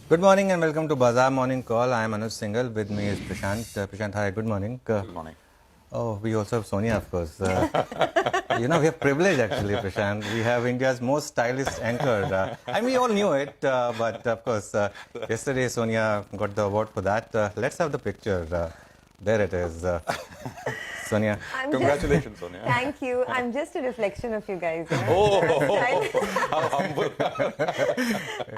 Good morning and welcome to Bazaar Morning Call. I am Anuj Singhal. With me is Prashant. Prashant, hi. Good morning. Good morning. Oh, we also have Sonia, of course. We have privilege actually, Prashant. We have India's most stylish anchor. We all knew it, but of course, yesterday Sonia got the award for that. Let's have the picture. There it is. Sonia. Congratulations, Sonia. Thank you. I'm just a reflection of you guys. How humble.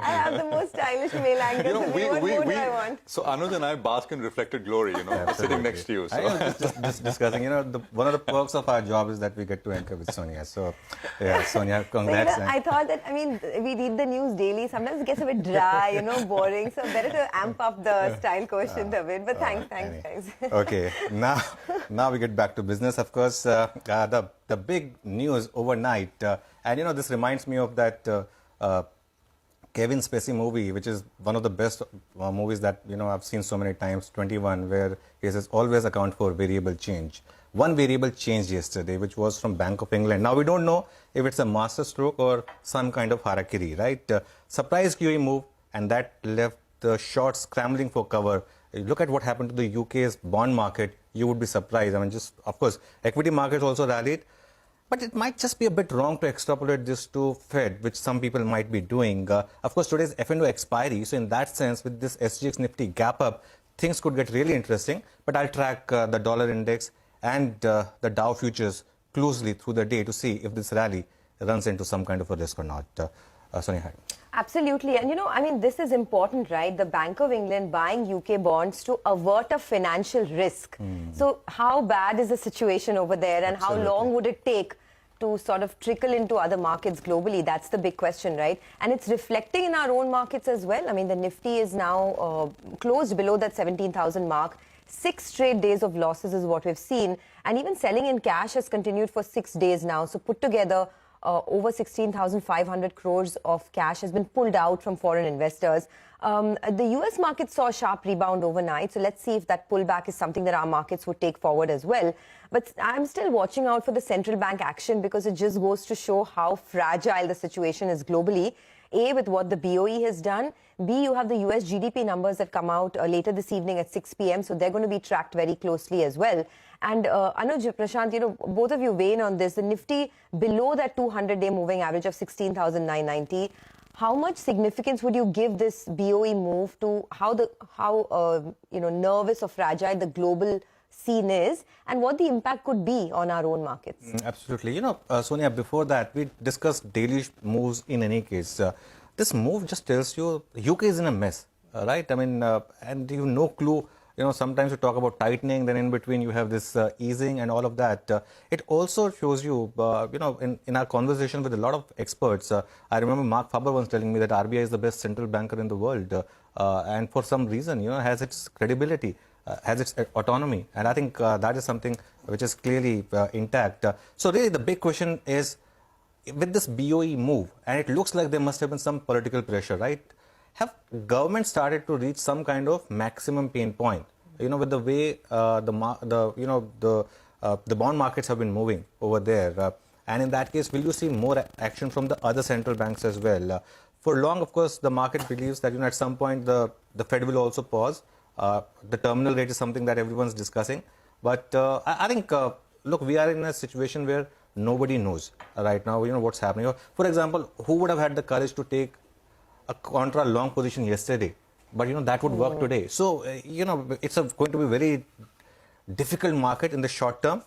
I have the most stylish male anchor. What more do I want? So Anuj and I bask in reflected glory, sitting next to you. So. I was just discussing, one of the perks of our job is that we get to anchor with Sonia. So, yeah, Sonia, congrats. So, I thought that, we read the news daily. Sometimes it gets a bit dry, boring. So better to amp up the style quotient a bit. But thanks, guys. Okay, now we get back to business. Of course, the big news overnight, and this reminds me of that Kevin Spacey movie, which is one of the best movies that I've seen so many times, 21, where he says always account for variable change. One variable changed yesterday, which was from Bank of England. Now we don't know if it's a master stroke or some kind of harakiri, right? Surprise QE move, and that left the shorts scrambling for cover. Look at what happened to the UK's bond market. You would be surprised. Of course, equity markets also rallied, but it might just be a bit wrong to extrapolate this to Fed, which some people might be doing. Of course, today's F&O expiry. So in that sense, with this SGX Nifty gap up, things could get really interesting. But I'll track the dollar index and the Dow futures closely through the day to see if this rally runs into some kind of a risk or not. Sonia, hi. Absolutely. And this is important, right? The Bank of England buying UK bonds to avert a financial risk. So how bad is the situation over there, and how long would it take to sort of trickle into other markets globally? That's the big question, right? And it's reflecting in our own markets as well. The Nifty is now closed below that 17,000 mark. 6 straight days of losses is what we've seen. And even selling in cash has continued for 6 days now. So put together, over 16,500 crores of cash has been pulled out from foreign investors. The US market saw a sharp rebound overnight, so let's see if that pullback is something that our markets would take forward as well. But I'm still watching out for the central bank action, because it just goes to show how fragile the situation is globally. A, with what the BOE has done. B, you have the US GDP numbers that come out later this evening at 6 p.m. So they're going to be tracked very closely as well. And Anuj, Prashant, both of you weigh in on this. The Nifty below that 200-day moving average of 16,990. How much significance would you give this BOE move to how nervous or fragile the global scene is, and what the impact could be on our own markets? Absolutely. Sonia, before that, we discussed daily moves in any case. This move just tells you UK is in a mess, right? And you have no clue. Sometimes you talk about tightening, then in between you have this easing and all of that. It also shows you, in our conversation with a lot of experts, I remember Mark Faber once telling me that RBI is the best central banker in the world, and for some reason, has its credibility, has its autonomy, and I think that is something which is clearly intact. So really the big question is, with this BOE move, and it looks like there must have been some political pressure, right? Have governments started to reach some kind of maximum pain point? With the way the bond markets have been moving over there, and in that case, will you see more action from the other central banks as well? For long, of course, the market believes that at some point the Fed will also pause. The terminal rate is something that everyone's discussing, but I think look, we are in a situation where nobody knows right now. What's happening. For example, who would have had the courage to take a contra long position yesterday, but that would work today. So it's going to be very difficult market in the short term,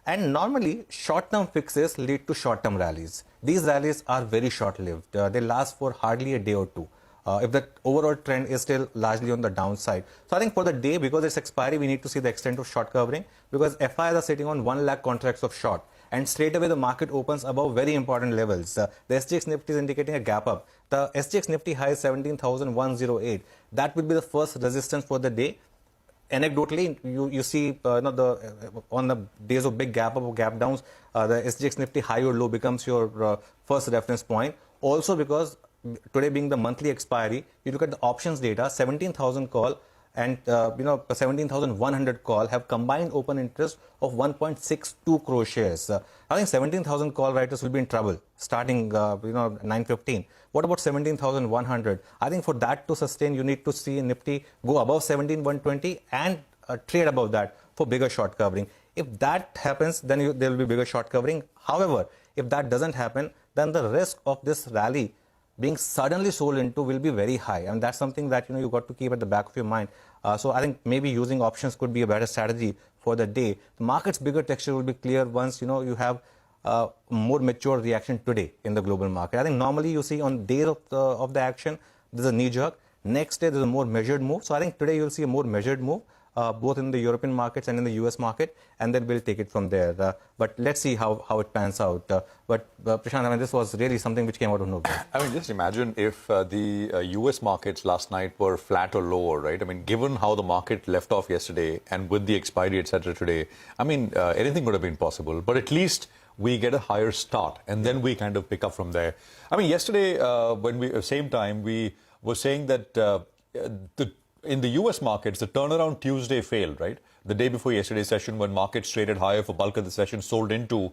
and normally short-term fixes lead to short-term rallies. These rallies are very short-lived. They last for hardly a day or two, if the overall trend is still largely on the downside. So I think for the day, because it's expiry, we need to see the extent of short covering, because FIs are sitting on 1 lakh contracts of short. And straight away the market opens above very important levels. The SGX Nifty is indicating a gap up. The SGX Nifty high is 17,108. That would be the first resistance for the day. Anecdotally, you see on the days of big gap up or gap downs, the SGX Nifty high or low becomes your first reference point. Also because today being the monthly expiry, you look at the options data, 17,000 call and 17,100 call have combined open interest of 1.62 crore shares. I think 17,000 call writers will be in trouble starting 9:15. What about 17,100? I think for that to sustain, you need to see Nifty go above 17,120 and trade above that for bigger short covering. If that happens, then there will be bigger short covering. However, if that doesn't happen, then the risk of this rally being suddenly sold into will be very high, and that's something that you got to keep at the back of your mind. So I think maybe using options could be a better strategy for the day. The market's bigger texture will be clear once you have more mature reaction today in the global market. I think normally you see on day of the action there's a knee jerk. Next day there's a more measured move. So I think today you'll see a more measured move. Both in the European markets and in the US market, and then we'll take it from there. But let's see how it pans out. But Prashant, I mean, this was really something which came out of nowhere. I mean, just imagine if the US markets last night were flat or lower, right? I mean, given how the market left off yesterday and with the expiry, etc. today, I mean, anything would have been possible. But at least we get a higher start, and then we kind of pick up from there. I mean, yesterday, same time, we were saying that in the US markets, the turnaround Tuesday failed, right? The day before yesterday's session, when markets traded higher for bulk of the session, sold into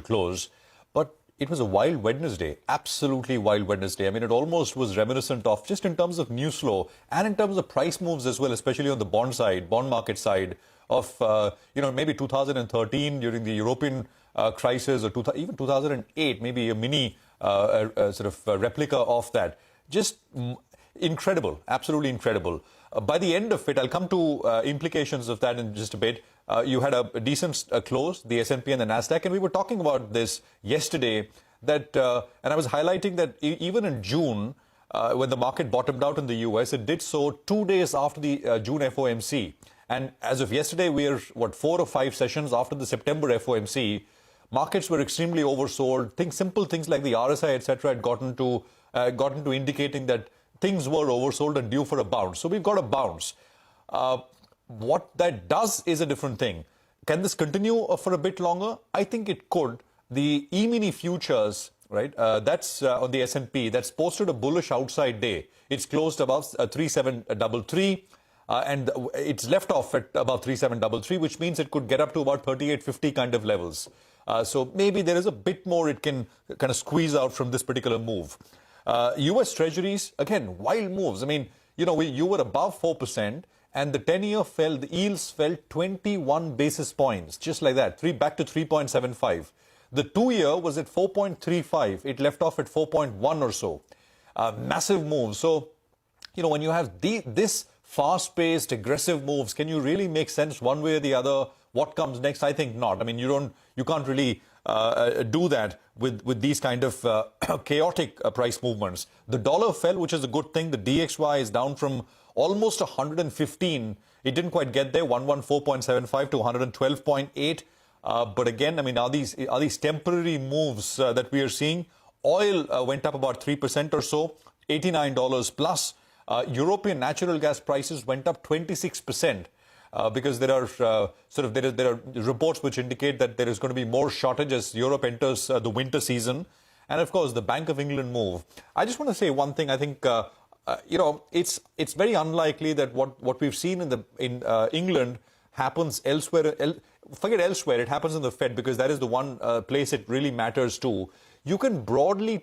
close. But it was a wild Wednesday, absolutely wild Wednesday. I mean, it almost was reminiscent of, just in terms of news flow and in terms of price moves as well, especially on the bond market side of, maybe 2013 during the European crisis, or even 2008, maybe a mini replica of that. Just incredible, absolutely incredible. By the end of it, I'll come to implications of that in just a bit. You had a decent close, the S&P and the Nasdaq, and we were talking about this yesterday. And I was highlighting that even in June, when the market bottomed out in the US, it did so 2 days after the June FOMC. And as of yesterday, we're 4 or 5 sessions after the September FOMC. Markets were extremely oversold. Simple things like the RSI, etc., had gotten to indicating that things were oversold and due for a bounce. So we've got a bounce. What that does is a different thing. Can this continue for a bit longer? I think it could. The E-mini futures, right, that's on the S&P, that's posted a bullish outside day. It's closed above 3733, and it's left off at about 3733, which means it could get up to about 3850 kind of levels. So maybe there is a bit more it can kind of squeeze out from this particular move. US Treasuries, again, wild moves. I mean, you were above 4%, and the 10-year fell, the yields fell 21 basis points, just like that, back to 3.75. The 2-year was at 4.35. It left off at 4.1 or so. Massive moves. So, when you have this fast-paced, aggressive moves, can you really make sense one way or the other? What comes next? I think not. I mean, you can't really do that with these kind of chaotic price movements. The dollar fell, which is a good thing. The DXY is down from almost 115. It didn't quite get there, 114.75 to 112.8. But again, I mean, are these temporary moves that we are seeing? Oil went up about 3% or so, $89 plus. European natural gas prices went up 26%. Because there are reports which indicate that there is going to be more shortage as Europe enters the winter season, and of course the Bank of England move. I just want to say one thing. I think it's very unlikely that what we've seen in England happens elsewhere. Forget elsewhere; it happens in the Fed, because that is the one place it really matters to. You can broadly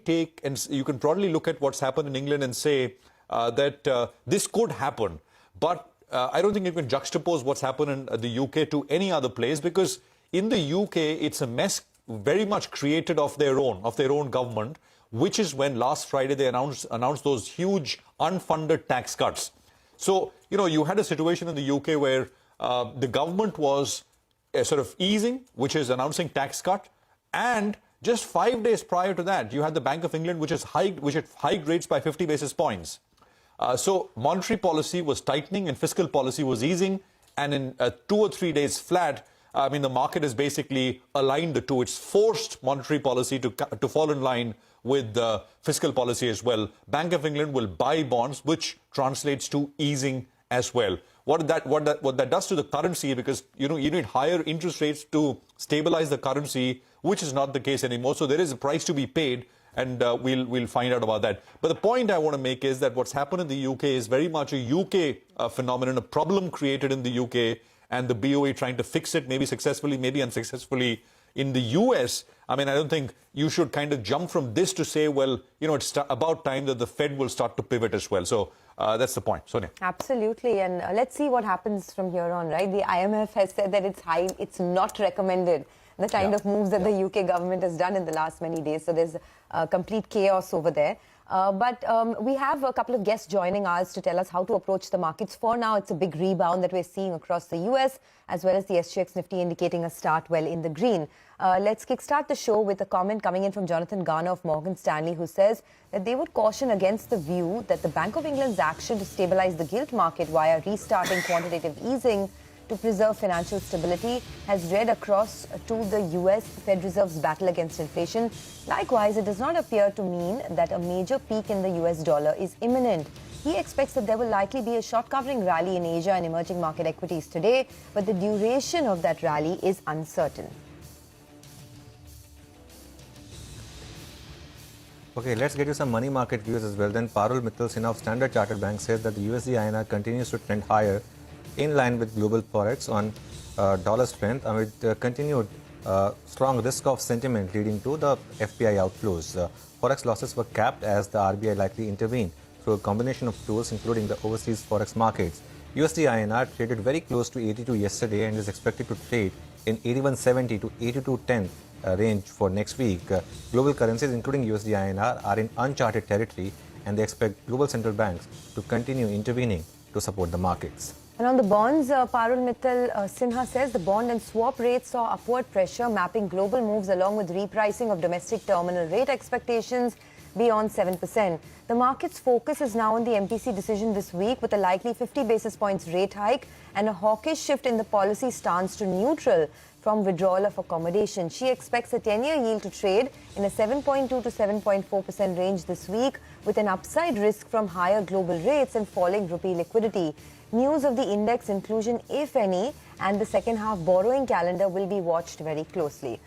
look at what's happened in England and say that this could happen, but I don't think you can juxtapose what's happened in the UK to any other place, because in the UK, it's a mess very much created of their own government, which is when last Friday they announced those huge unfunded tax cuts. So, you had a situation in the UK where the government was sort of easing, which is announcing tax cut, and just 5 days prior to that, you had the Bank of England, which had hiked rates by 50 basis points. So monetary policy was tightening and fiscal policy was easing, and in 2 or 3 days flat, I mean, the market has basically aligned the two. It's forced monetary policy to fall in line with fiscal policy as well. Bank of England will buy bonds, which translates to easing as well. What that does to the currency, because you need higher interest rates to stabilize the currency, which is not the case anymore. So there is a price to be paid, and we'll find out about that. But the point I want to make is that what's happened in the UK is very much a UK phenomenon, a problem created in the UK, and the BOE trying to fix it, maybe successfully, maybe unsuccessfully. In the US, I mean, I don't think you should kind of jump from this to say, well, you know, it's about time that the Fed will start to pivot as well. So that's the point. Sonia. Absolutely. And let's see what happens from here on, right? The IMF has said that it's not recommended, the kind of moves that the UK government has done in the last many days. So there's complete chaos over there. But we have a couple of guests joining us to tell us how to approach the markets. For now, it's a big rebound that we're seeing across the US, as well as the SGX Nifty indicating a start well in the green. Let's kickstart the show with a comment coming in from Jonathan Garner of Morgan Stanley, who says that they would caution against the view that the Bank of England's action to stabilize the gilt market via restarting quantitative easing to preserve financial stability has read across to the US Fed Reserve's battle against inflation. Likewise, it does not appear to mean that a major peak in the US dollar is imminent. He expects that there will likely be a short covering rally in Asia and emerging market equities today, but the duration of that rally is uncertain. Okay, let's get you some money market views as well. Then Parul Mittal Sinha of Standard Chartered Bank says that the USD INR continues to trend higher in line with global forex on dollar strength amid continued strong risk of sentiment leading to the FPI outflows. Forex losses were capped as the RBI likely intervened through a combination of tools, including the overseas forex markets. USD INR traded very close to 82 yesterday and is expected to trade in 81.70 to 82.10 range for next week. Global currencies, including USD INR, are in uncharted territory, and they expect global central banks to continue intervening to support the markets. And on the bonds, Parul Mittal Sinha says the bond and swap rates saw upward pressure, mapping global moves along with repricing of domestic terminal rate expectations beyond 7%. The market's focus is now on the MPC decision this week, with a likely 50 basis points rate hike and a hawkish shift in the policy stance to neutral from withdrawal of accommodation. She expects a 10-year yield to trade in a 7.2 to 7.4% range this week, with an upside risk from higher global rates and falling rupee liquidity. News of the index inclusion, if any, and the second half borrowing calendar will be watched very closely.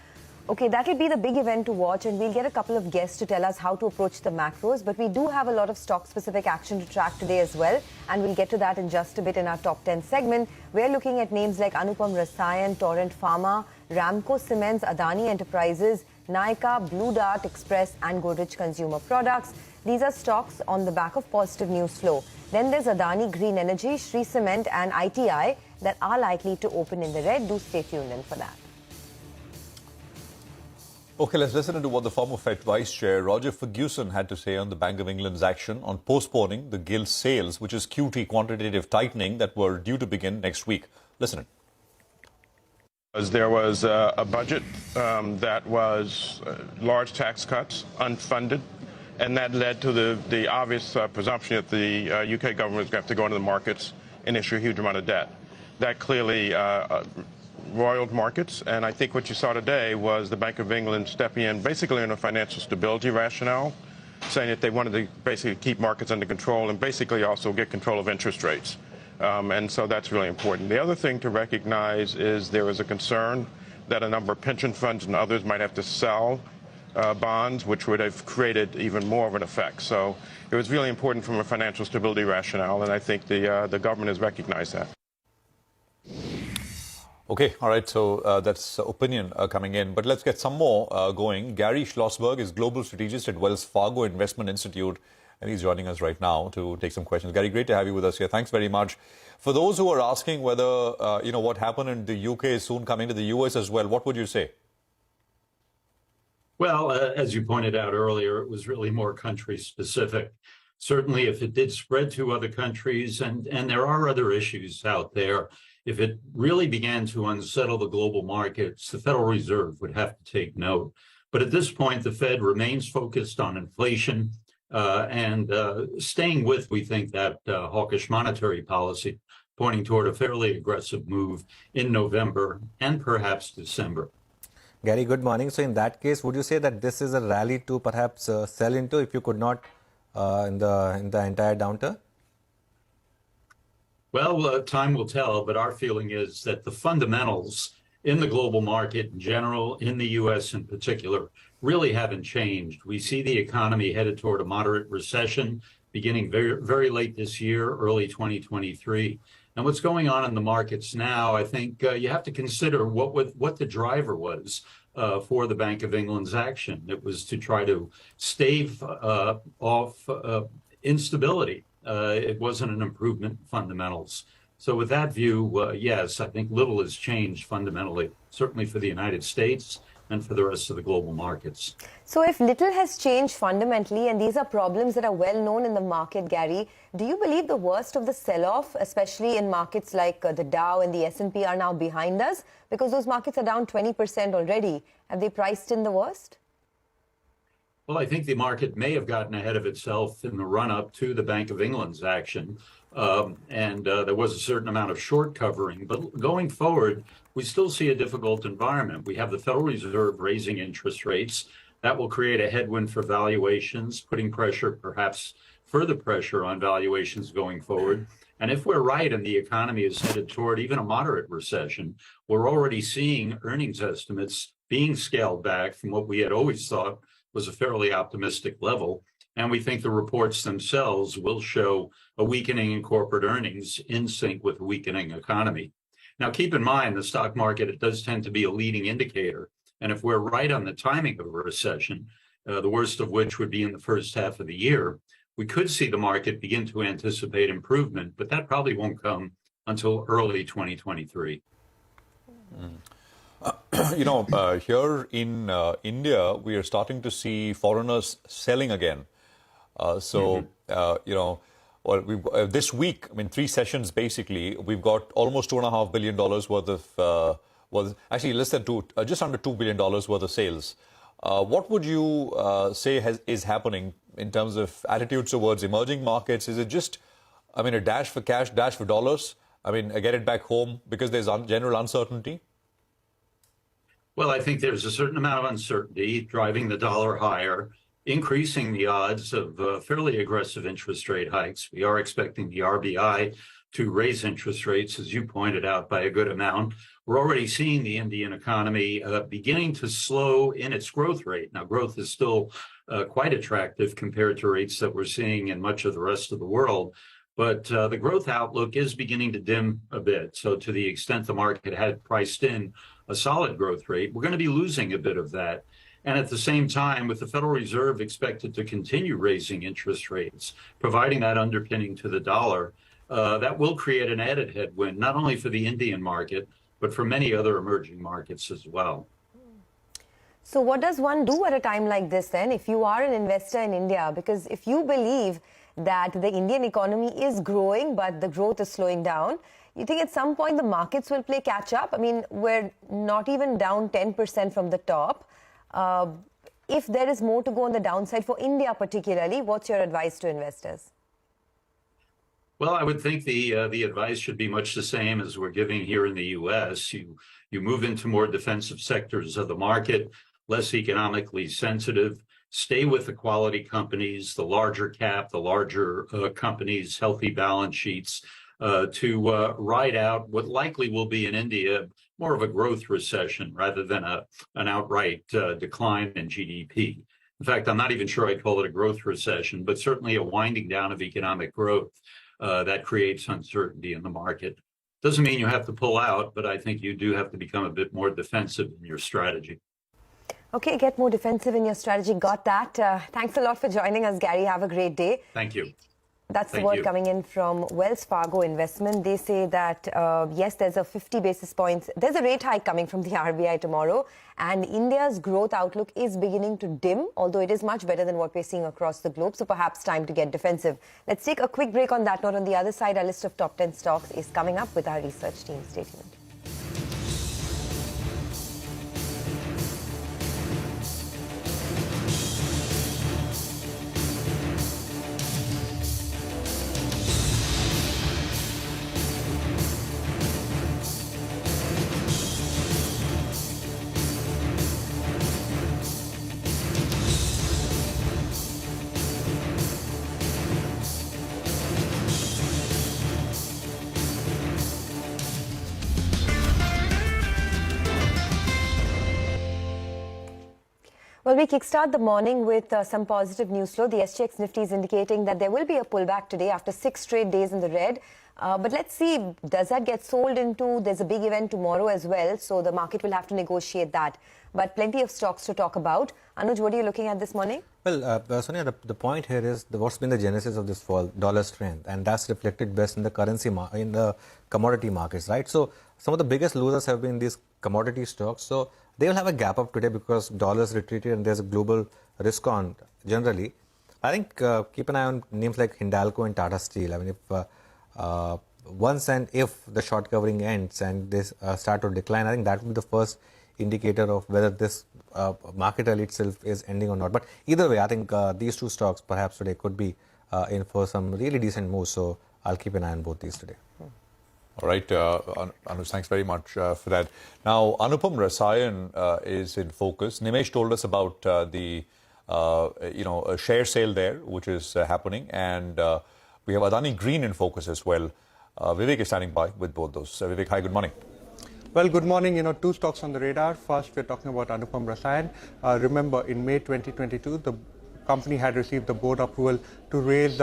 Okay, that will be the big event to watch, and we'll get a couple of guests to tell us how to approach the macros. But we do have a lot of stock-specific action to track today as well, and we'll get to that in just a bit in our top 10 segment. We're looking at names like Anupam Rasayan, Torrent Pharma, Ramco Cements, Adani Enterprises, Nykaa, Blue Dart Express, and Godrej Consumer Products. These are stocks on the back of positive news flow. Then there's Adani Green Energy, Shree Cement, and ITI that are likely to open in the red. Do stay tuned in for that. Okay, let's listen to what the former Fed Vice Chair Roger Ferguson had to say on the Bank of England's action on postponing the gilt sales, which is QT quantitative tightening that were due to begin next week. Listen. There was a budget that was large tax cuts, unfunded, and that led to the obvious presumption that the UK government is going to have to go into the markets and issue a huge amount of debt. That clearly roiled markets, and I think what you saw today was the Bank of England stepping in basically in a financial stability rationale, saying that they wanted to basically keep markets under control and basically also get control of interest rates. And so that's really important. The other thing to recognize is there is a concern that a number of pension funds and others might have to sell bonds, which would have created even more of an effect. So it was really important from a financial stability rationale, and I think the government has recognized that. Okay, all right, so that's opinion coming in. But let's get some more going. Gary Schlossberg is Global Strategist at Wells Fargo Investment Institute, and he's joining us right now to take some questions. Gary, great to have you with us here. Thanks very much. For those who are asking whether, what happened in the UK is soon coming to the US as well, what would you say? Well, as you pointed out earlier, it was really more country-specific. Certainly, if it did spread to other countries, and there are other issues out there, if it really began to unsettle the global markets, the Federal Reserve would have to take note. But at this point, the Fed remains focused on inflation and staying with, we think, that hawkish monetary policy, pointing toward a fairly aggressive move in November and perhaps December. Gary, good morning. So in that case, would you say that this is a rally to perhaps sell into if you could not in the entire downturn? Well, time will tell, but our feeling is that the fundamentals in the global market in general, in the U.S. in particular, really haven't changed. We see the economy headed toward a moderate recession beginning very, very late this year, early 2023. And what's going on in the markets now, I think you have to consider what the driver was for the Bank of England's action. It was to try to stave off instability. It wasn't an improvement in fundamentals. So with that view, yes, I think little has changed fundamentally, certainly for the United States and for the rest of the global markets. So if little has changed fundamentally, and these are problems that are well known in the market, Gary, do you believe the worst of the sell-off, especially in markets like the Dow and the S&P, are now behind us? Because those markets are down 20% already. Have they priced in the worst? Well, I think the market may have gotten ahead of itself in the run-up to the Bank of England's action. There was a certain amount of short covering. But going forward, we still see a difficult environment. We have the Federal Reserve raising interest rates. That will create a headwind for valuations, putting pressure, perhaps further pressure on valuations going forward. And if we're right and the economy is headed toward even a moderate recession, we're already seeing earnings estimates being scaled back from what we had always thought was a fairly optimistic level. And we think the reports themselves will show a weakening in corporate earnings in sync with a weakening economy. Now, keep in mind, the stock market, it does tend to be a leading indicator. And if we're right on the timing of a recession, the worst of which would be in the first half of the year, we could see the market begin to anticipate improvement, but that probably won't come until early 2023. Here in India, we are starting to see foreigners selling again. This week, I mean, 3 sessions basically, we've got almost $2.5 billion worth of, actually less than just under $2 billion worth of sales. What would you say is happening in terms of attitudes towards emerging markets? Is it just, a dash for cash, dash for dollars? Get it back home because there's general uncertainty? Well, I think there's a certain amount of uncertainty driving the dollar higher, increasing the odds of fairly aggressive interest rate hikes. We are expecting the RBI to raise interest rates, as you pointed out, by a good amount. We're already seeing the Indian economy beginning to slow in its growth rate. Now, growth is still quite attractive compared to rates that we're seeing in much of the rest of the world. But the growth outlook is beginning to dim a bit. So to the extent the market had priced in a solid growth rate, we're going to be losing a bit of that. And at the same time, with the Federal Reserve expected to continue raising interest rates, providing that underpinning to the dollar, that will create an added headwind, not only for the Indian market, but for many other emerging markets as well. So what does one do at a time like this then, if you are an investor in India? Because if you believe that the Indian economy is growing, but the growth is slowing down, you think at some point the markets will play catch up? We're not even down 10% from the top. If there is more to go on the downside for India particularly, what's your advice to investors? Well, I would think the advice should be much the same as we're giving here in the U.S. You move into more defensive sectors of the market, less economically sensitive, stay with the quality companies, the larger cap, the larger companies, healthy balance sheets, to ride out what likely will be in India more of a growth recession rather than an outright decline in GDP. In fact, I'm not even sure I'd call it a growth recession, but certainly a winding down of economic growth that creates uncertainty in the market. Doesn't mean you have to pull out, but I think you do have to become a bit more defensive in your strategy. Okay, get more defensive in your strategy. Got that. Thanks a lot for joining us, Gary. Have a great day. Thank you. That's the word coming in from Wells Fargo Investment. They say that, yes, there's a 50 basis points. There's a rate hike coming from the RBI tomorrow. And India's growth outlook is beginning to dim, although it is much better than what we're seeing across the globe. So perhaps time to get defensive. Let's take a quick break on that note. On the other side, our list of top 10 stocks is coming up with our research team. Stay tuned. Well, we kickstart the morning with some positive news flow. The SGX Nifty is indicating that there will be a pullback today after 6 straight days in the red. But let's see, does that get sold into? There's a big event tomorrow as well, so the market will have to negotiate that. But plenty of stocks to talk about. Anuj, what are you looking at this morning? Well, Sonia, the point here is what's been the genesis of this fall, dollar strength, and that's reflected best in the in the commodity markets, right? So some of the biggest losers have been these commodity stocks. So they will have a gap up today because dollars retreated and there's a global risk on generally. I think keep an eye on names like Hindalco and Tata Steel. I mean, if once and if the short covering ends and they start to decline, I think that will be the first indicator of whether this market rally itself is ending or not. But either way, I think these two stocks perhaps today could be in for some really decent moves. So I'll keep an eye on both these today. All right, Anuj, thanks very much for that. Now, Anupam Rasayan is in focus. Nimesh told us about the a share sale there, which is happening, and we have Adani Green in focus as well. Vivek is standing by with both those. Vivek, hi, good morning. Well, good morning. Two stocks on the radar. First, we're talking about Anupam Rasayan. Remember, in May 2022, the company had received the board approval to raise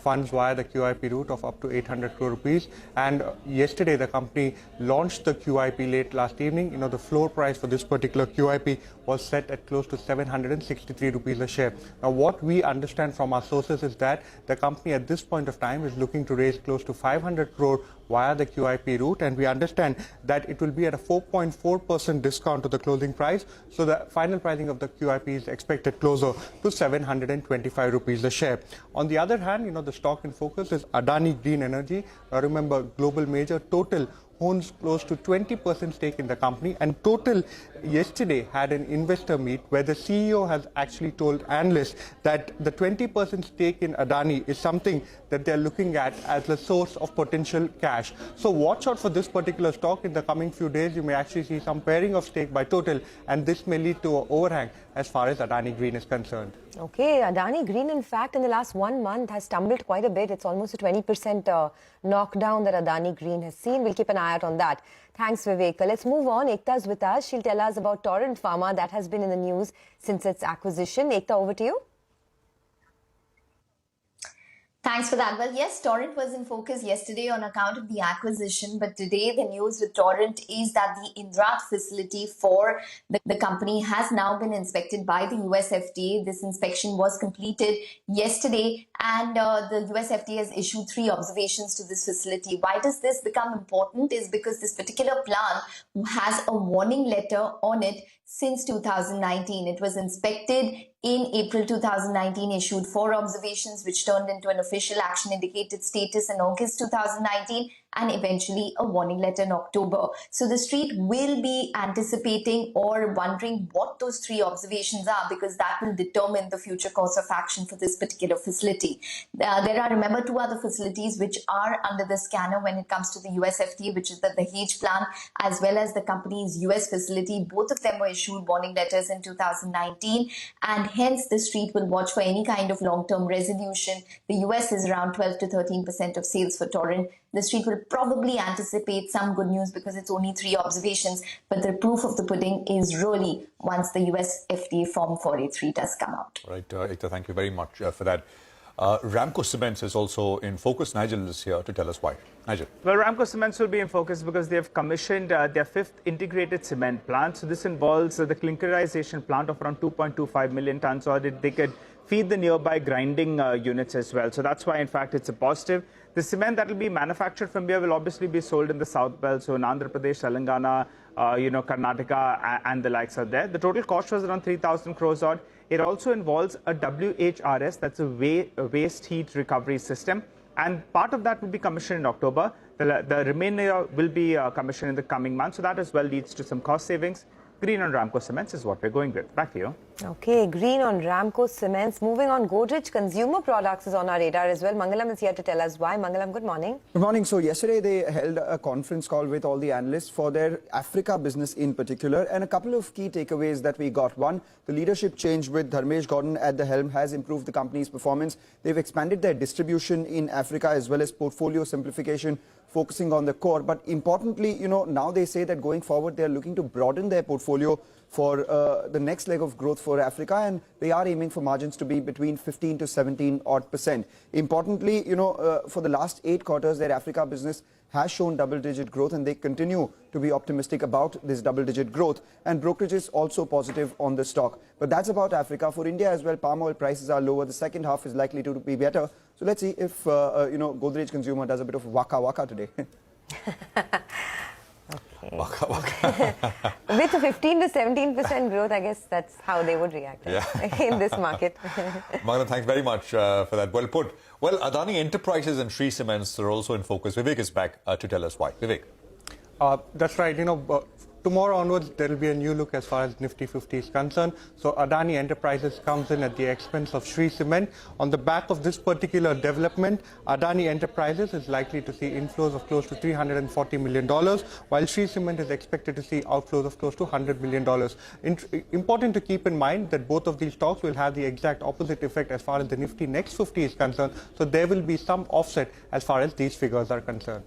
funds via the QIP route of up to 800 crore rupees. And yesterday, the company launched the QIP late last evening. The floor price for this particular QIP was set at close to 763 rupees a share. Now, what we understand from our sources is that the company at this point of time is looking to raise close to 500 crore via the QIP route, and we understand that it will be at a 4.4% discount to the closing price. So the final pricing of the QIP is expected closer to 725 rupees a share. On the other hand, the stock in focus is Adani Green Energy. Remember, global major Total owns close to 20% stake in the company, and Total yesterday had an investor meet where the CEO has actually told analysts that the 20% stake in Adani is something that they're looking at as a source of potential cash. So watch out for this particular stock. In the coming few days, you may actually see some pairing of stake by Total, and this may lead to an overhang as far as Adani Green is concerned. Okay, Adani Green, in fact, in the last 1 month has tumbled quite a bit. It's almost a 20% knockdown that Adani Green has seen. We'll keep an eye out on that. Thanks, Vivek. Let's move on. Ekta's with us. She'll tell us about Torrent Pharma. That has been in the news since its acquisition. Ekta, over to you. Thanks for that. Well, yes, Torrent was in focus yesterday on account of the acquisition, but today the news with Torrent is that the Indrad facility for the company has now been inspected by the US FDA. This inspection was completed yesterday, and the US FDA has issued 3 observations to this facility. Why does this become important? Is because this particular plant has a warning letter on it since 2019. It was inspected in April 2019, issued 4 observations, which turned into an official action indicated status in August 2019, and eventually a warning letter in October. So the street will be anticipating or wondering what those 3 observations are, because that will determine the future course of action for this particular facility. There are, remember, 2 other facilities which are under the scanner when it comes to the US FDA, which is the Dahej plant, as well as the company's US facility. Both of them were issued warning letters in 2019, and hence the street will watch for any kind of long-term resolution. The US is around 12 to 13% of sales for Torrent. The street will probably anticipate some good news because it's only 3 observations, but the proof of the pudding is really once the US FDA Form 483 does come out. Right, Ekta, thank you very much for that. Ramco Cements is also in focus. Nigel is here to tell us why. Nigel. Well, Ramco Cements will be in focus because they have commissioned their 5th integrated cement plant. So this involves the clinkerization plant of around 2.25 million tons, or they could feed the nearby grinding units as well. So that's why, in fact, it's a positive. The cement that will be manufactured from here will obviously be sold in the South Belt, so in Andhra Pradesh, Telangana, Karnataka, and the likes are there. The total cost was around 3,000 crores odd. It also involves a WHRS, that's a waste heat recovery system, and part of that will be commissioned in October. The remainder will be commissioned in the coming months, so that as well leads to some cost savings. Green on Ramco Cements is what we're going with. Back to you. Okay, green on Ramco Cements. Moving on, Godrej Consumer Products is on our radar as well. Mangalam is here to tell us why. Mangalam, good morning. Good morning. So yesterday they held a conference call with all the analysts for their Africa business in particular, and a couple of key takeaways that we got. One, the leadership change with Dharmesh Gordon at the helm has improved the company's performance. They've expanded their distribution in Africa as well as portfolio simplification, focusing on the core. But importantly, now they say that going forward, they're looking to broaden their portfolio for the next leg of growth for Africa, and they are aiming for margins to be between 15 to 17 odd percent. Importantly, for the last 8 quarters, their Africa business has shown double-digit growth, and they continue to be optimistic about this double-digit growth, and brokerage is also positive on the stock. But that's about Africa. For India as well, palm oil prices are lower. The second half is likely to be better. So let's see if Godrej Consumer does a bit of waka waka today. Waka waka. With a 15 to 17% growth, I guess that's how they would react in this market. Mangalam, thanks very much for that. Well put. Well, Adani Enterprises and Shree Cements are also in focus. Vivek is back to tell us why. Vivek. That's right. Tomorrow onwards, there will be a new look as far as Nifty 50 is concerned. So Adani Enterprises comes in at the expense of Shree Cement. On the back of this particular development, Adani Enterprises is likely to see inflows of close to $340 million, while Shree Cement is expected to see outflows of close to $100 million. Important to keep in mind that both of these stocks will have the exact opposite effect as far as the Nifty Next 50 is concerned. So there will be some offset as far as these figures are concerned.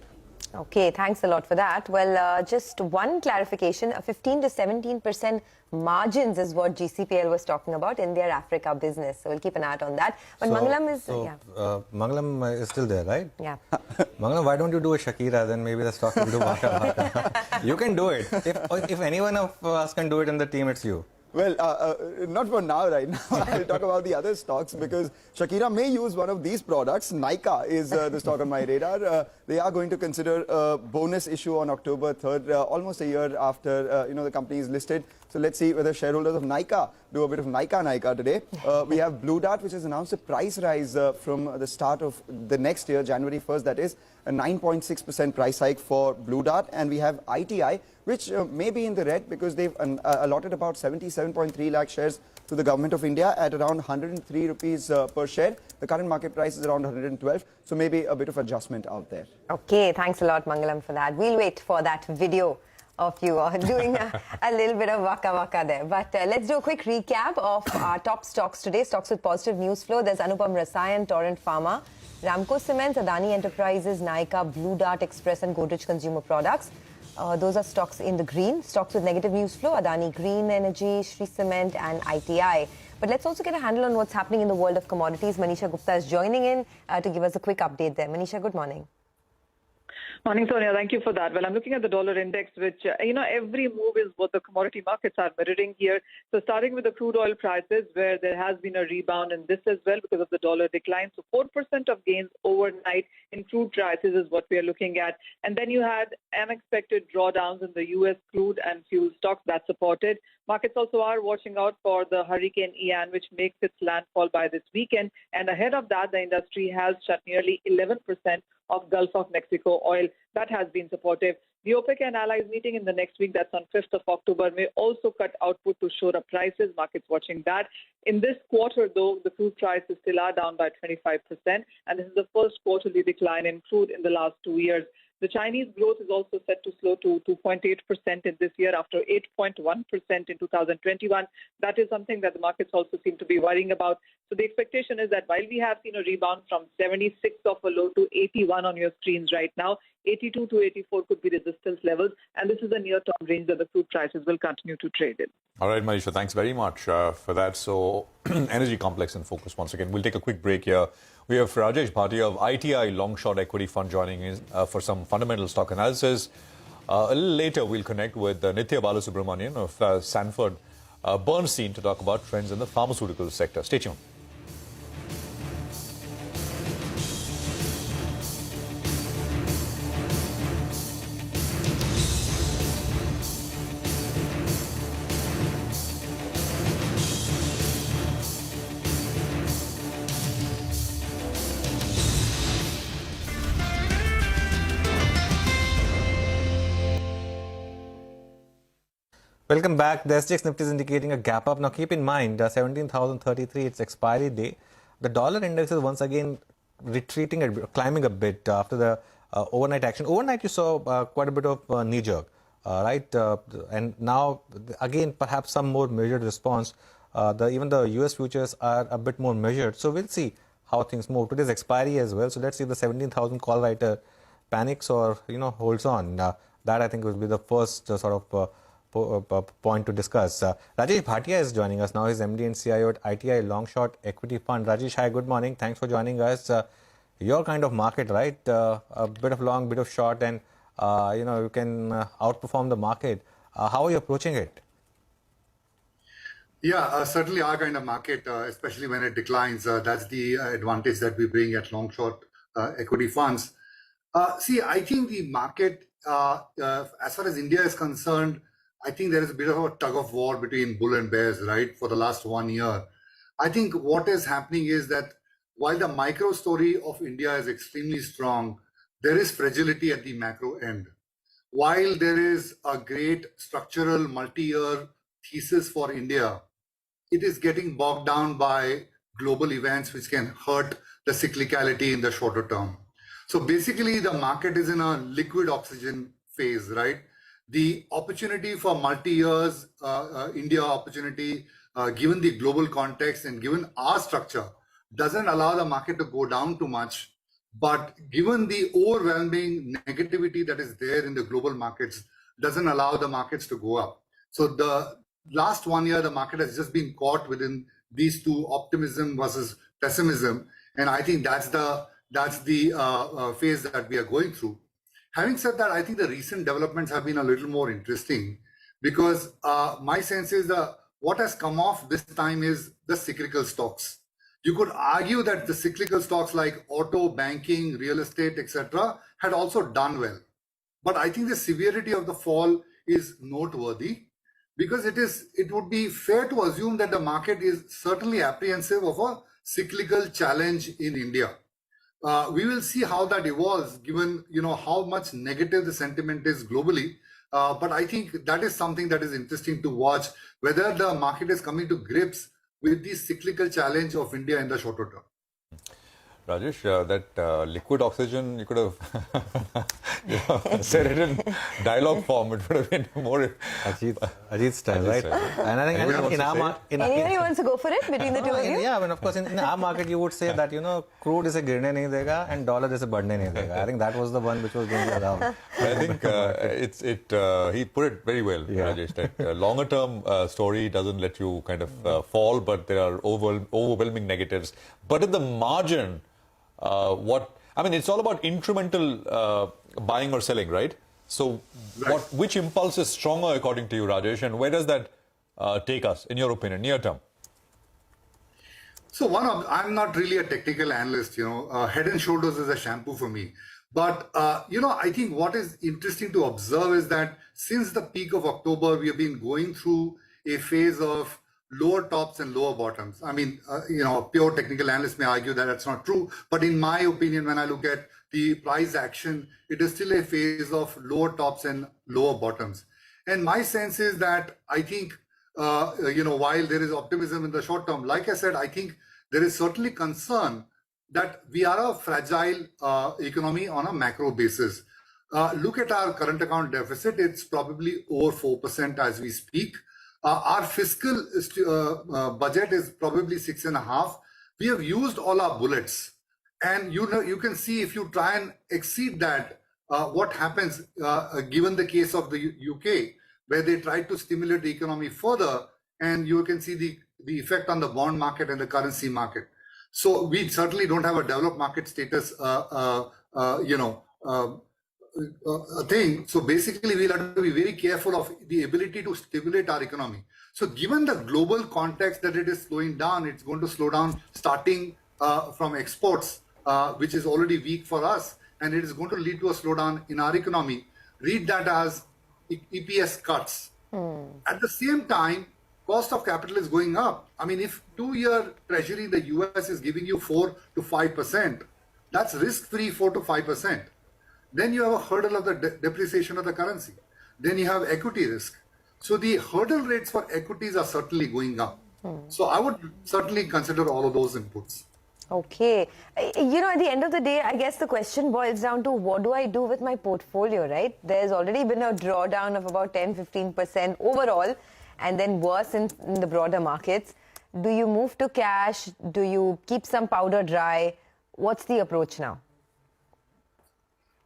Okay, thanks a lot for that. Well, just one clarification, a 15 to 17% margins is what GCPL was talking about in their Africa business. So we'll keep an eye out on that. But Mangalam is... Mangalam is still there, right? Yeah. Mangalam, why don't you do a Shakira, then maybe the stock will do waka. You can do it. If anyone of us can do it in the team, it's you. Well, not for now, right now. I'll talk about the other stocks because Shakira may use one of these products. Nykaa is the stock on my radar. They are going to consider a bonus issue on October 3rd, almost a year after the company is listed. So let's see whether shareholders of Nykaa do a bit of Nykaa today. We have Blue Dart, which has announced a price rise from the start of the next year, January 1st, that is a 9.6% price hike for Blue Dart. And we have ITI, which may be in the red because they've allotted about 77.3 lakh shares to the government of India at around 103 rupees per share. The current market price is around 112, so maybe a bit of adjustment out there. Okay, thanks a lot, Mangalam, for that. We'll wait for that video of you doing a little bit of waka waka there. But let's do a quick recap of our top stocks today. Stocks with positive news flow. There's Anupam Rasayan, Torrent Pharma, Ramco Cements, Adani Enterprises, Nykaa, Blue Dart Express and Godrej Consumer Products. Those are stocks in the green. Stocks with negative news flow, Adani Green Energy, Shree Cement and ITI. But let's also get a handle on what's happening in the world of commodities. Manisha Gupta is joining in to give us a quick update there. Manisha, good morning. Morning, Sonia. Thank you for that. Well, I'm looking at the dollar index, which, every move is what the commodity markets are mirroring here. So starting with the crude oil prices, where there has been a rebound in this as well because of the dollar decline. So 4% of gains overnight in crude prices is what we are looking at. And then you had unexpected drawdowns in the U.S. crude and fuel stocks that supported. Markets also are watching out for the Hurricane Ian, which makes its landfall by this weekend. And ahead of that, the industry has shut nearly 11% of Gulf of Mexico oil. That has been supportive. The OPEC and allies meeting in the next week, that's on 5th of October, may also cut output to shore up prices. Markets watching that. In this quarter, though, the crude prices still are down by 25%. And this is the first quarterly decline in crude in the last 2 years. The Chinese growth is also set to slow to 2.8% in this year after 8.1% in 2021. That is something that the markets also seem to be worrying about. So the expectation is that while we have seen a rebound from 76 of a low to 81 on your screens right now, 82 to 84 could be resistance levels. And this is the near-term range that the crude prices will continue to trade in. All right, Manisha, thanks very much for that. So energy complex in focus once again. We'll take a quick break here. We have Rajesh Bhatia of ITI Long Short Equity Fund joining in for some fundamental stock analysis. A little later, we'll connect with Nithya Balasubramanian of Sanford Bernstein to talk about trends in the pharmaceutical sector. Stay tuned. Welcome back. The SGX Nifty is indicating a gap up. Now keep in mind, 17,033, its expiry day. The dollar index is once again retreating, climbing a bit after the overnight action. Overnight you saw quite a bit of knee jerk, right? And now again perhaps some more measured response. Even the US futures are a bit more measured. So we'll see how things move. Today's expiry as well. So let's see if the 17,000 call writer panics or holds on. That I think will be the first sort of point to discuss. Rajesh Bhatia is joining us now. He's MD and CIO at ITI Long Short Equity Fund. Rajesh, hi, good morning. Thanks for joining us. Your kind of market, right? A bit of long, bit of short, and you can outperform the market. How are you approaching it? Yeah, certainly our kind of market, especially when it declines, that's the advantage that we bring at long short equity funds. See, I think the market, as far as India is concerned, I think there is a bit of a tug of war between bull and bears, right, for the last 1 year. I think what is happening is that while the micro story of India is extremely strong, there is fragility at the macro end. While there is a great structural multi-year thesis for India, it is getting bogged down by global events which can hurt the cyclicality in the shorter term. So basically, the market is in a liquid oxygen phase, right? The opportunity for multi-years, India opportunity, given the global context and given our structure, doesn't allow the market to go down too much. But given the overwhelming negativity that is there in the global markets, doesn't allow the markets to go up. So the last 1 year, the market has just been caught within these two, optimism versus pessimism. And I think that's the phase that we are going through. Having said that, I think the recent developments have been a little more interesting because my sense is that what has come off this time is the cyclical stocks. You could argue that the cyclical stocks like auto, banking, real estate, etc. had also done well. But I think the severity of the fall is noteworthy because it would be fair to assume that the market is certainly apprehensive of a cyclical challenge in India. We will see how that evolves given how much negative the sentiment is globally. But I think that is something that is interesting to watch, whether the market is coming to grips with the cyclical challenge of India in the shorter term. Rajesh, that liquid oxygen, you could have said it in dialogue form. It would have been more Ajit style, right? And I think in our market, anybody wants to go for it between the two of you? Yeah, I mean, of course, in our market, you would say that crude is a girne nahi dega and dollar is a badne nahi dega. I think that was the one which was going around. I think he put it very well, Rajesh. That longer term story doesn't let you kind of fall, but there are overwhelming negatives. But in the margin, it's all about incremental buying or selling, right? So which impulse is stronger according to you, Rajesh, and where does that take us, in your opinion, near term? So I'm not really a technical analyst, Head and Shoulders is a shampoo for me. But, I think what is interesting to observe is that since the peak of October, we have been going through a phase of lower tops and lower bottoms. I mean, pure technical analysts may argue that that's not true. But in my opinion, when I look at the price action, it is still a phase of lower tops and lower bottoms. And my sense is that I think, while there is optimism in the short term, like I said, I think there is certainly concern that we are a fragile economy on a macro basis. Look at our current account deficit. It's probably over 4% as we speak. Our fiscal budget is probably 6.5%. We have used all our bullets. And you can see if you try and exceed that, what happens given the case of the UK, where they tried to stimulate the economy further, and you can see the effect on the bond market and the currency market. So we certainly don't have a developed market status, thing. So basically, we'll have to be very careful of the ability to stimulate our economy. So given the global context that it is slowing down, it's going to slow down starting from exports, which is already weak for us, and it is going to lead to a slowdown in our economy. Read that as EPS cuts. At the same time, cost of capital is going up. I mean, if 2-year treasury in the US is giving you 4 to 5%, that's risk-free 4 to 5%. Then you have a hurdle of the depreciation of the currency. Then you have equity risk. So the hurdle rates for equities are certainly going up. So I would certainly consider all of those inputs. Okay. At the end of the day, I guess the question boils down to what do I do with my portfolio, right? There's already been a drawdown of about 10-15% overall, and then worse in the broader markets. Do you move to cash? Do you keep some powder dry? What's the approach now?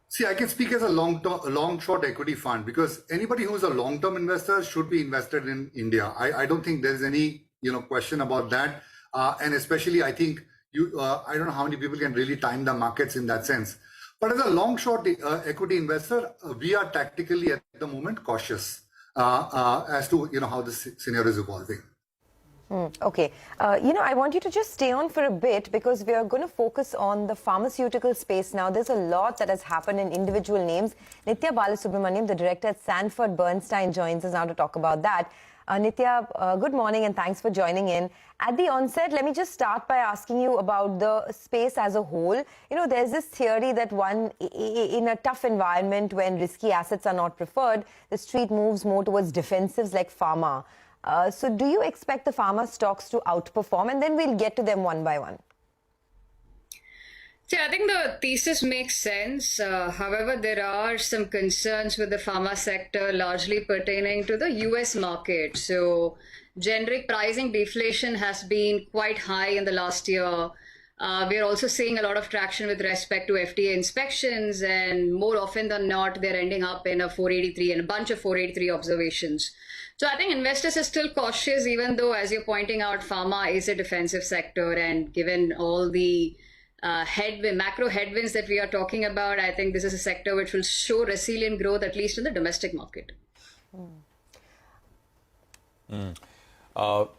See, I can speak as a long short equity fund, because anybody who's a long-term investor should be invested in India. I don't think there's any question about that. And especially, I think I don't know how many people can really time the markets in that sense. But as a long short equity investor, we are tactically at the moment cautious as to how this scenario is evolving. Okay. I want you to just stay on for a bit, because we are going to focus on the pharmaceutical space now. There's a lot that has happened in individual names. Nithya Balasubramaniam, the director at Sanford Bernstein, joins us now to talk about that. Nithya, good morning and thanks for joining in. At the onset, let me just start by asking you about the space as a whole. There's this theory that in a tough environment when risky assets are not preferred, the street moves more towards defensives like pharma. So do you expect the pharma stocks to outperform? And then we'll get to them one by one. See, I think the thesis makes sense. However, there are some concerns with the pharma sector, largely pertaining to the US market. So generic pricing deflation has been quite high in the last year. We're also seeing a lot of traction with respect to FDA inspections, and more often than not, they're ending up in a 483 and a bunch of 483 observations. So I think investors are still cautious, even though, as you're pointing out, pharma is a defensive sector. And given all the macro headwinds that we are talking about, I think this is a sector which will show resilient growth, at least in the domestic market. So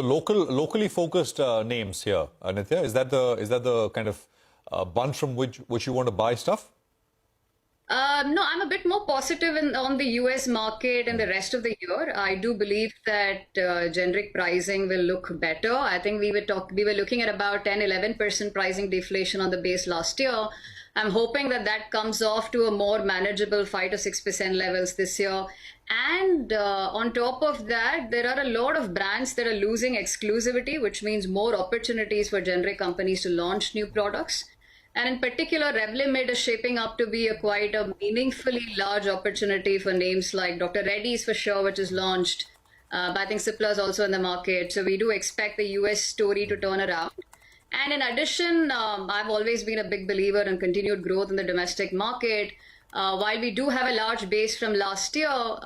locally focused names here, Nithya. Is that the kind of bunch from which you want to buy stuff? No, I'm a bit more positive on the US market and the rest of the year. I do believe that generic pricing will look better. I think we were looking at about 10-11% pricing deflation on the base last year. I'm hoping that comes off to a more manageable 5 to 6% levels this year. And on top of that, there are a lot of brands that are losing exclusivity, which means more opportunities for generic companies to launch new products. And in particular, Revlimid is shaping up to be quite a meaningfully large opportunity for names like Dr. Reddy's for sure, which is launched. But I think Cipla is also in the market. So we do expect the US story to turn around. And in addition, I've always been a big believer in continued growth in the domestic market. While we do have a large base from last year,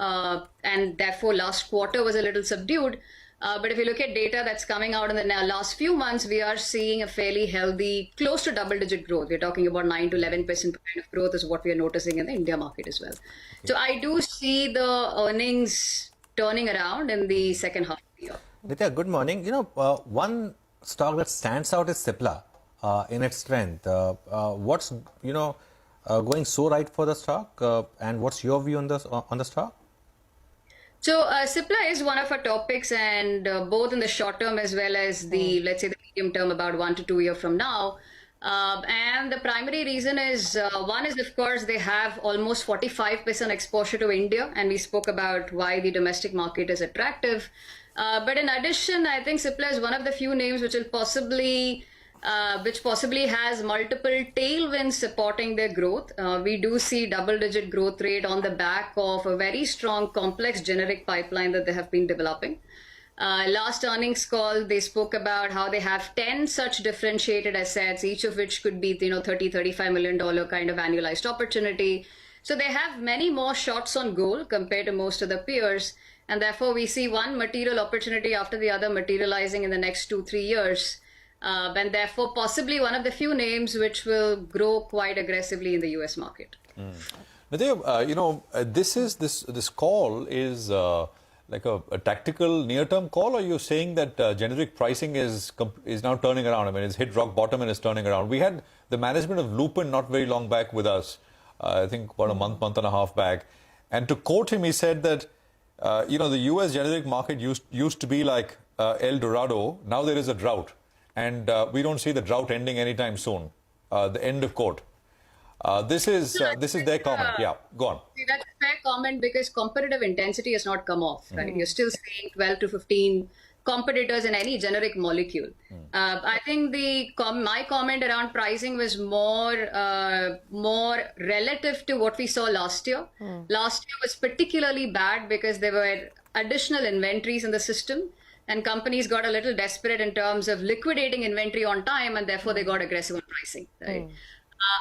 and therefore last quarter was a little subdued, but if you look at data that's coming out in the last few months, we are seeing a fairly healthy, close to double-digit growth. We're talking about 9 to 11% kind of growth is what we are noticing in the India market as well. Okay. So I do see the earnings turning around in the second half of the year. Nithya, good morning. One stock that stands out is Cipla in its strength. What's going so right for the stock, and what's your view on the stock? So Cipla is one of our topics, and both in the short term as well as the, let's say, the medium term, about 1 to 2 years from now. And the primary reason is, one is, of course, they have almost 45% exposure to India, and we spoke about why the domestic market is attractive. But in addition, I think Cipla is one of the few names which possibly has multiple tailwinds supporting their growth. We do see double-digit growth rate on the back of a very strong, complex generic pipeline that they have been developing. Last earnings call, they spoke about how they have 10 such differentiated assets, each of which could be, $30-35 million kind of annualized opportunity. So they have many more shots on goal compared to most of the peers. And therefore, we see one material opportunity after the other materializing in the next 2-3 years. And therefore, possibly one of the few names which will grow quite aggressively in the US market. Nadev, this call is like a tactical near-term call, or you're saying that generic pricing is now turning around? I mean, it's hit rock bottom and it's turning around. We had the management of Lupin not very long back with us, I think about a month and a half back. And to quote him, he said that, the US generic market used to be like El Dorado. Now there is a drought. And we don't see the drought ending anytime soon. The end of quote. This is their comment. Yeah, go on. See, that's a fair comment, because competitive intensity has not come off. Right? You're still seeing 12 to 15 competitors in any generic molecule. I think my comment around pricing was more relative to what we saw last year. Last year was particularly bad because there were additional inventories in the system. And companies got a little desperate in terms of liquidating inventory on time, and therefore they got aggressive on pricing. Right?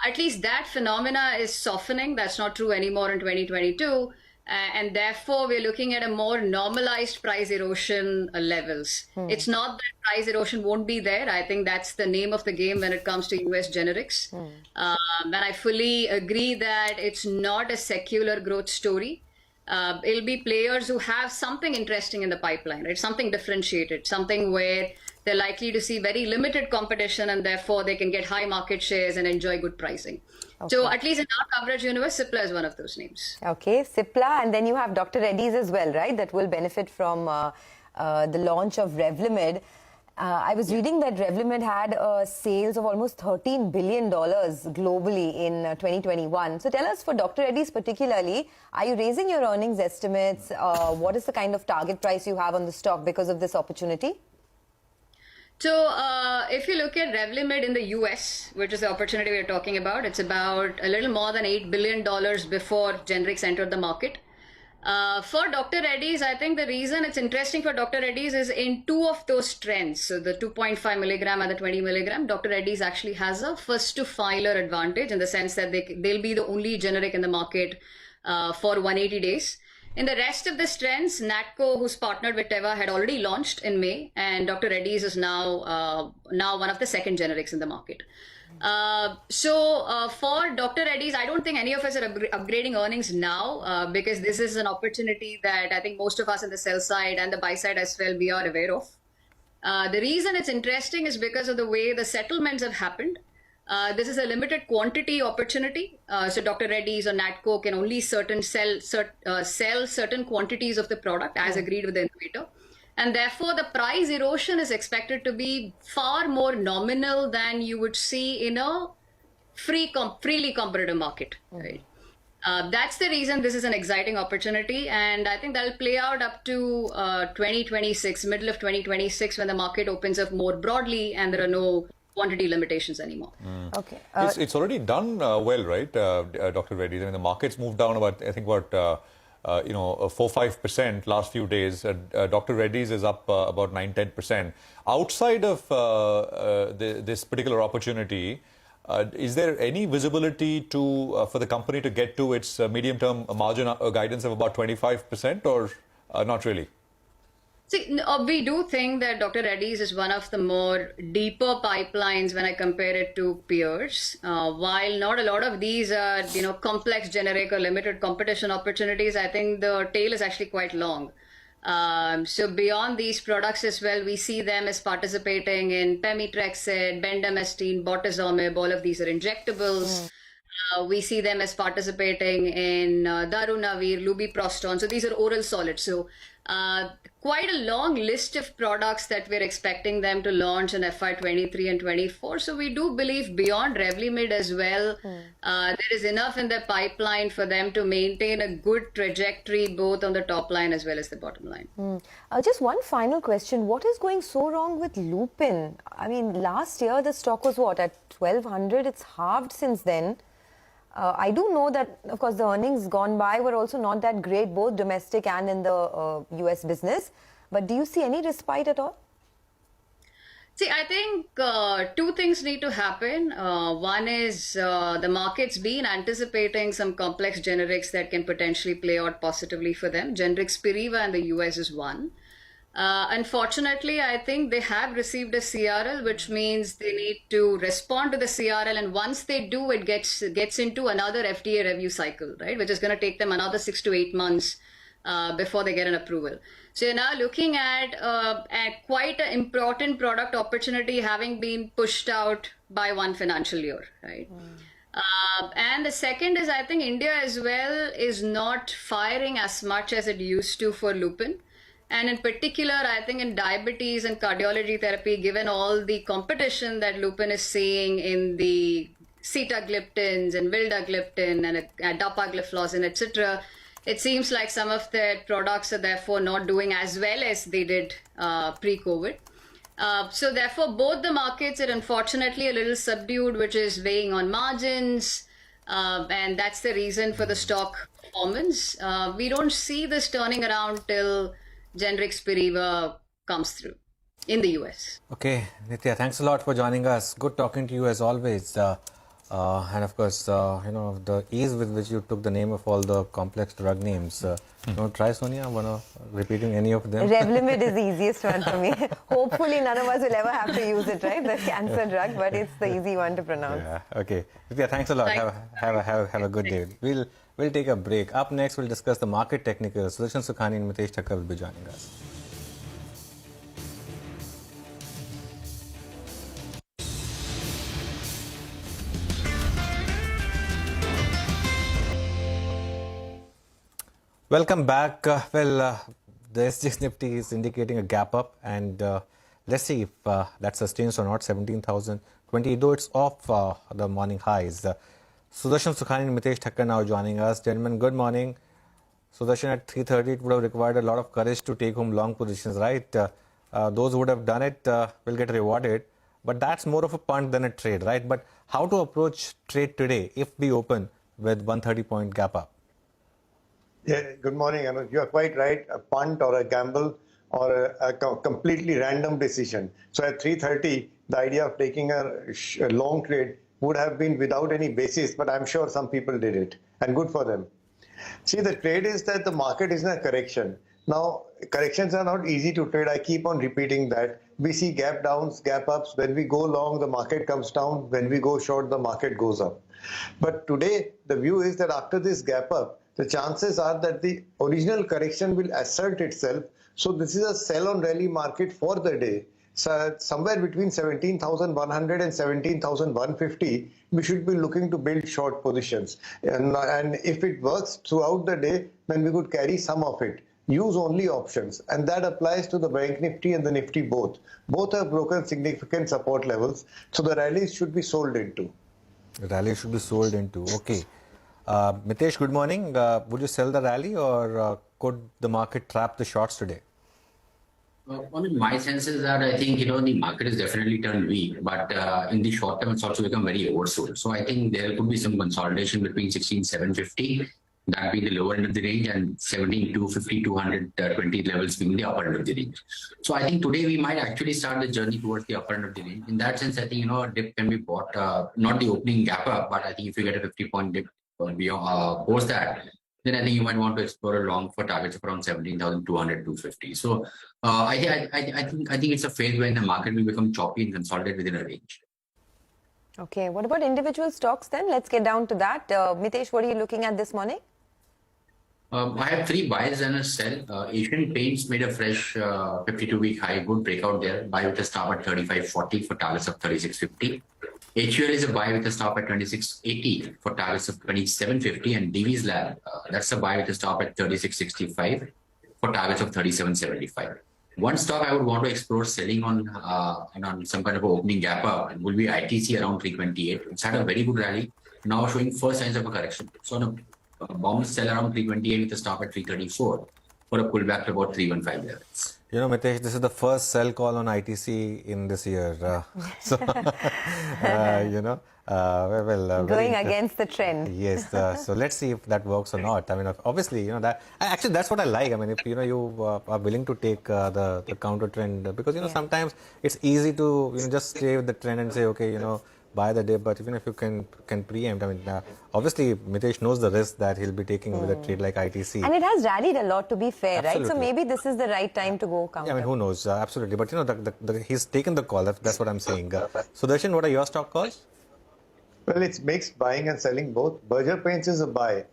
At least that phenomena is softening. That's not true anymore in 2022. And therefore, we're looking at a more normalized price erosion levels. It's not that price erosion won't be there. I think that's the name of the game when it comes to US generics. And I fully agree that it's not a secular growth story. It'll be players who have something interesting in the pipeline, right? Something differentiated, something where they're likely to see very limited competition and therefore they can get high market shares and enjoy good pricing. Okay. So at least in our coverage universe, Cipla is one of those names. Okay, Cipla, and then you have Dr. Reddy's as well, right? That will benefit from the launch of Revlimid. I was reading that Revlimid had sales of almost $13 billion globally in 2021. So tell us, for Dr. Reddy's particularly, are you raising your earnings estimates? What is the kind of target price you have on the stock because of this opportunity? So if you look at Revlimid in the US, which is the opportunity we're talking about, it's about a little more than $8 billion before generics entered the market. For Dr. Reddy's, I think the reason it's interesting for Dr. Reddy's is in two of those trends, so the 2.5 milligram and the 20 milligram, Dr. Reddy's actually has a first-to-filer advantage in the sense that they'll be the only generic in the market for 180 days. In the rest of the trends, Natco, who's partnered with Teva, had already launched in May, and Dr. Reddy's is now one of the second generics in the market. So for Dr. Reddy's, I don't think any of us are upgrading earnings now because this is an opportunity that I think most of us on the sell side and the buy side as well, we are aware of. The reason it's interesting is because of the way the settlements have happened. This is a limited quantity opportunity. So Dr. Reddy's or Natco can only sell certain quantities of the product as agreed with the innovator. And therefore, the price erosion is expected to be far more nominal than you would see in a freely competitive market. Right? That's the reason this is an exciting opportunity. And I think that'll play out up to 2026, middle of 2026, when the market opens up more broadly and there are no quantity limitations anymore. Okay. It's already done well, right, Dr. Reddy's? I mean, the market's moved down about, I think, 4-5% last few days. Dr. Reddy's is up about 9-10%. Outside of this particular opportunity, is there any visibility to for the company to get to its medium-term margin guidance of about 25%, or not really? See, we do think that Dr. Reddy's is one of the more deeper pipelines when I compare it to peers. While not a lot of these are, complex generic or limited competition opportunities, I think the tail is actually quite long. So beyond these products as well, we see them as participating in pemetrexed, bendamustine, bortezomib. All of these are injectables. We see them as participating in darunavir, lubiprostone. So these are oral solids. So quite a long list of products that we're expecting them to launch in FY23 and 24. So we do believe beyond Revlimid as well, there is enough in the pipeline for them to maintain a good trajectory both on the top line as well as the bottom line. Just one final question. What is going so wrong with Lupin? I mean, last year the stock was what, at 1200? It's halved since then. I do know that, of course, the earnings gone by were also not that great, both domestic and in the US business. But do you see any respite at all? See, I think two things need to happen. One is the market's been anticipating some complex generics that can potentially play out positively for them. Generic Spiriva in the US is one. Unfortunately, I think they have received a CRL, which means they need to respond to the CRL. And once they do, it gets into another FDA review cycle, right? Which is going to take them another 6 to 8 months before they get an approval. So you're now looking at quite an important product opportunity having been pushed out by one financial year, right? And the second is, I think India as well is not firing as much as it used to for Lupin. And in particular, I think in diabetes and cardiology therapy, given all the competition that Lupin is seeing in the sitagliptins and vildagliptin and dapagliflozin, etc., it seems like some of their products are therefore not doing as well as they did pre-COVID. So therefore, both the markets are unfortunately a little subdued, which is weighing on margins. And that's the reason for the stock performance. We don't see this turning around till generic Spiriva comes through in the US. Okay, Nitya, thanks a lot for joining us. Good talking to you as always. And of course, the ease with which you took the name of all the complex drug names. Try, Sonia, repeating any of them? Revlimid is the easiest one for me. Hopefully, none of us will ever have to use it, right? The cancer drug, but it's the easy one to pronounce. Yeah, okay. Yeah, thanks a lot. Have a good day. We'll take a break. Up next, we'll discuss the market technicals. Sudharshan Sukhani and Mitesh Thakkar will be joining us. Welcome back. The SGX Nifty is indicating a gap up, and let's see if that sustains or not. 17,020, though it's off the morning highs. Sudarshan Sukhani and Mitesh Thakkar now joining us. Gentlemen, good morning. Sudarshan, at 3:30, it would have required a lot of courage to take home long positions, right? Those who would have done it will get rewarded, but that's more of a punt than a trade, right? But how to approach trade today if we open with 130-point gap up? Yeah, good morning, Anuj. You are quite right. A punt or a gamble or a completely random decision. So at 3:30, the idea of taking a long trade would have been without any basis, but I'm sure some people did it, and good for them. See, the trade is that the market is in a correction. Now, corrections are not easy to trade. I keep on repeating that. We see gap downs, gap ups. When we go long, the market comes down. When we go short, the market goes up. But today, the view is that after this gap up, the chances are that the original correction will assert itself. So this is a sell on rally market for the day. So somewhere between 17,100 and 17,150, we should be looking to build short positions. And if it works throughout the day, then we could carry some of it. Use only options. And that applies to the Bank Nifty and the Nifty both. Both have broken significant support levels. So the rallies should be sold into. The rally should be sold into. Okay. Mitesh, good morning. Would you sell the rally, or could the market trap the shorts today? My sense is that I think, the market has definitely turned weak, but in the short term, it's also become very oversold. So I think there could be some consolidation between 16,750, that being the lower end of the range, and 17,250, 220 levels being the upper end of the range. So I think today we might actually start the journey towards the upper end of the range. In that sense, I think, a dip can be bought, not the opening gap up, but I think if you get a 50-point dip post that, then I think you might want to explore a long for targets of around 17,200, 250. So I think it's a phase when the market will become choppy and consolidate within a range. Okay, what about individual stocks then? Let's get down to that. Mitesh, what are you looking at this morning? I have 3 buys and a sell. Asian Paints made a fresh 52-week high, good breakout there. Buy with a stop at 35.40 for targets of 36.50. HUL is a buy with a stop at 26.80 for targets of 27.50, and Divi's Lab, that's a buy with a stop at 36.65 for targets of 37.75. One stock I would want to explore selling on some kind of a opening gap up will be ITC around 328. It's had a very good rally, now showing first signs of a correction. So on a bounce sell around 328 with a stop at 334 for a pullback to about 315 levels. Mitesh, this is the first sell call on ITC in this year. Going against the trend. Yes. So let's see if that works or not. I mean, obviously, actually that's what I like. I mean, if you are willing to take the counter trend, because sometimes it's easy to just stay with the trend and say, okay, buy the dip, but even if you can preempt, I mean, obviously Mitesh knows the risk that he'll be taking with a trade like ITC. And it has rallied a lot, to be fair, Absolutely. right? So maybe this is the right time to go counter. Yeah, I mean, who knows? Absolutely. But, he's taken the call. That's what I'm saying. Sudarshan, what are your stock calls? Well, it's mixed buying and selling both. Berger Paints is a buy.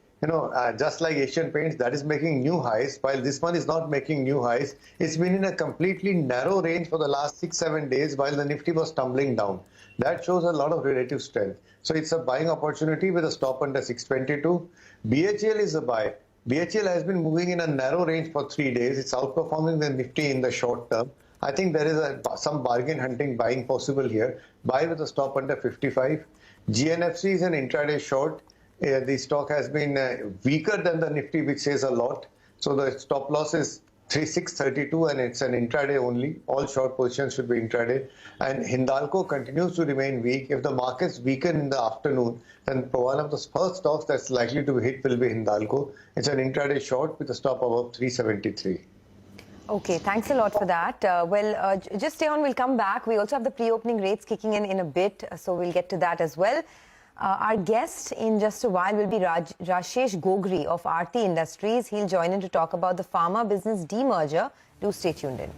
Just like Asian Paints, that is making new highs, while this one is not making new highs. It's been in a completely narrow range for the last 6-7 days, while the Nifty was tumbling down. That shows a lot of relative strength. So it's a buying opportunity with a stop under 622. BHL is a buy. BHL has been moving in a narrow range for 3 days. It's outperforming the Nifty in the short term. I think there is some bargain hunting buying possible here. Buy with a stop under 55. GNFC is an intraday short. The stock has been weaker than the Nifty, which says a lot. So the stop loss is 3632, and it's an intraday only. All short positions should be intraday. And Hindalco continues to remain weak. If the markets weaken in the afternoon, then one of the first stocks that's likely to be hit will be Hindalco. It's an intraday short with a stop above 373. Okay, thanks a lot for that. Just stay on, we'll come back. We also have the pre-opening rates kicking in a bit, so we'll get to that as well. Our guest in just a while will be Rashesh Gogri of Aarti Industries. He'll join in to talk about the pharma business demerger. Do stay tuned in.